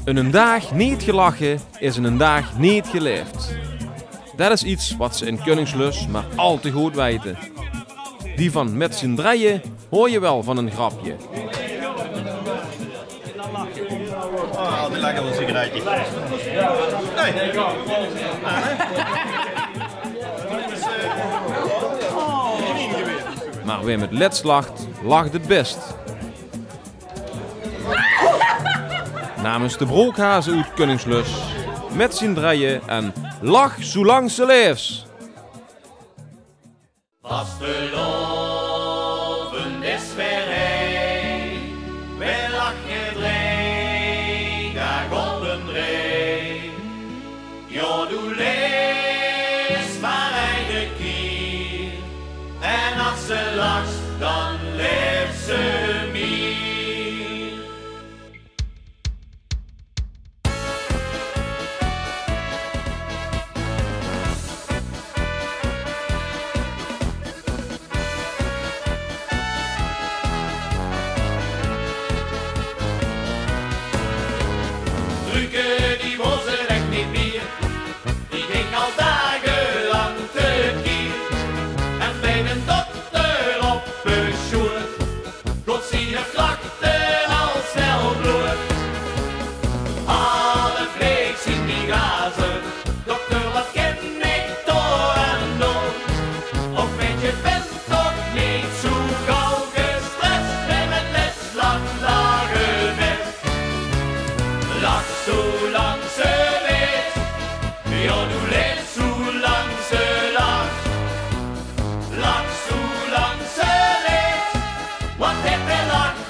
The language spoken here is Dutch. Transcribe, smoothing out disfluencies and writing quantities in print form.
Een dag niet gelachen is een dag niet geleefd. Dat is iets wat ze in Koningslus maar al te goed weten. Die van met z'n drieën hoor je wel van een grapje. Oh, die lijkt wel een sigaretje. Nee. Maar wie met lets lacht, lacht het best. Namens de broekhazen uit Koningslus, met z'n drieën en lach zolang ze leefs. Vasteloven is weer heen, wij lachen dree, daar komt een dree. Jo, doe lees maar een keer, en als ze lacht, dan leeft ze meer. Truke die was er echt niet meer, die ging al dagenlang tekeer. En bij een dokter op pensioen, plots zie je klachten al snel bloed. Alle vlees in die gazen, dokter wat ken ik door en door. Of weet je bent toch niet zo gauw gestrest, bij met les lang dagen best. Lach zolang ze leeft, ja doe leeft zolang ze lacht. Lach zolang ze leeft, wat heeft hij lacht?